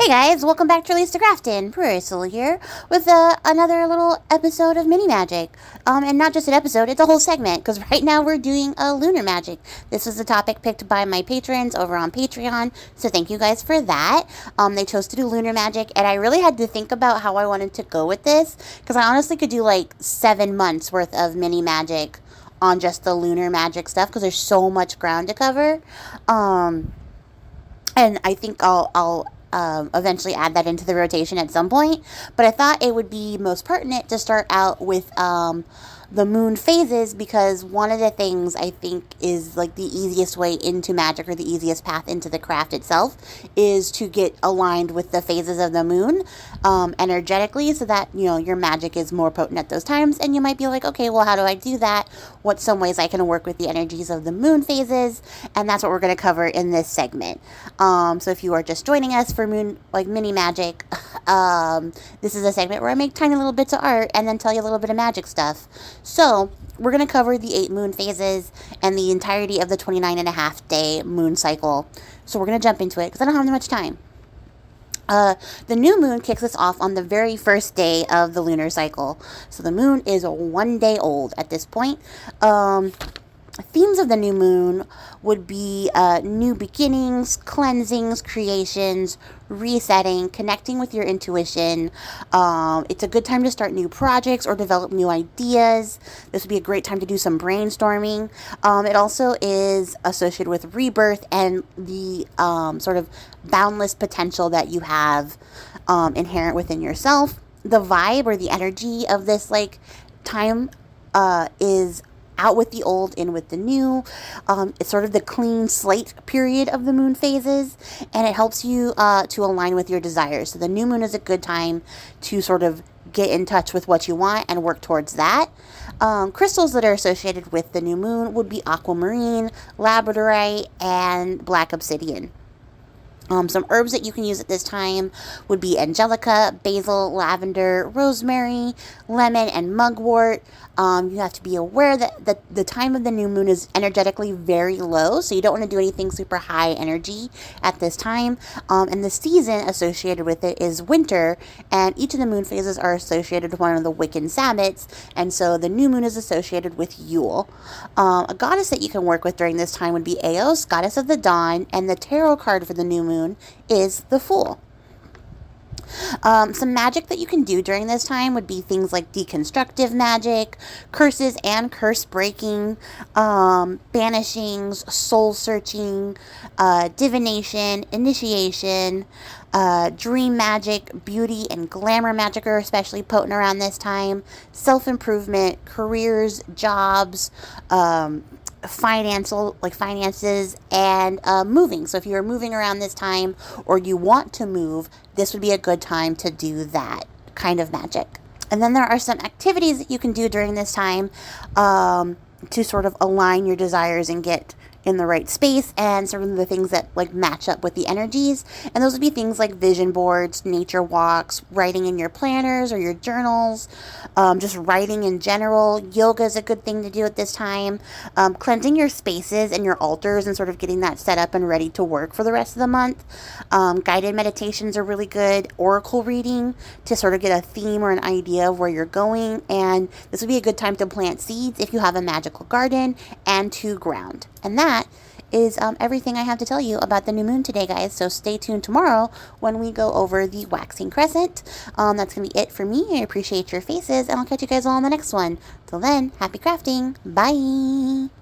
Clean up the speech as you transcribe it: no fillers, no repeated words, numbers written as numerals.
Hey guys, welcome back to Releasethecraftin. Priscilla here with another little episode of Mini Magic. And not just an episode, it's a whole segment, because right now we're doing a lunar magic. This was the topic picked by my patrons over on Patreon, so thank you guys for that. They chose to do lunar magic, and I really had to think about how I wanted to go with this, because I honestly could do like 7 months worth of mini magic on just the lunar magic stuff, because there's so much ground to cover. And I think I'll eventually add that into the rotation at some point. But I thought it would be most pertinent to start out with the moon phases, because one of the things I think is like the easiest way into magic, or the easiest path into the craft itself, is to get aligned with the phases of the moon energetically, so that, you know, your magic is more potent at those times. And you might be like, okay, well, how do I do that? What's some ways I can work with the energies of the moon phases? And that's what we're going to cover in this segment. So if you are just joining us for mini magic, this is a segment where I make tiny little bits of art and then tell you a little bit of magic stuff. So we're going to cover the 8 moon phases and the entirety of the 29.5-day moon cycle. So we're going to jump into it because I don't have that much time. The new moon kicks us off on the very first day of the lunar cycle. So the moon is 1 day old at this point. Themes of the new moon would be new beginnings, cleansings, creations, resetting, connecting with your intuition. It's a good time to start new projects or develop new ideas. This would be a great time to do some brainstorming. It also is associated with rebirth and the sort of boundless potential that you have inherent within yourself. The vibe or the energy of this time is out with the old, in with the new. It's sort of the clean slate period of the moon phases, and it helps you to align with your desires. So the new moon is a good time to sort of get in touch with what you want and work towards that. Crystals that are associated with the new moon would be aquamarine, labradorite, and black obsidian. Some herbs that you can use at this time would be angelica, basil, lavender, rosemary, lemon, and mugwort. You have to be aware that the time of the new moon is energetically very low, so you don't want to do anything super high energy at this time. And the season associated with it is winter, and each of the moon phases are associated with one of the Wiccan Sabbats, and so the new moon is associated with Yule. A goddess that you can work with during this time would be Eos, goddess of the dawn, and the tarot card for the new moon is the Fool. Some magic that you can do during this time would be things like deconstructive magic, curses and curse breaking, banishings, soul searching, divination, initiation, dream magic, beauty and glamour magic are especially potent around this time. Self-improvement, careers, jobs, finances, and moving. So if you're moving around this time, or you want to move, this would be a good time to do that kind of magic. And then there are some activities that you can do during this time to sort of align your desires and get in the right space, and sort of the things that match up with the energies. And those would be things like vision boards, nature walks, writing in your planners or your journals, just writing in general. Yoga is a good thing to do at this time. Cleansing your spaces and your altars and sort of getting that set up and ready to work for the rest of the month. Guided meditations are really good. Oracle reading to sort of get a theme or an idea of where you're going. And this would be a good time to plant seeds if you have a magical garden, and to ground. And that is everything I have to tell you about the new moon today, guys. So stay tuned tomorrow when we go over the waxing crescent. That's going to be it for me. I appreciate your faces, and I'll catch you guys all on the next one. Till then, happy crafting. Bye.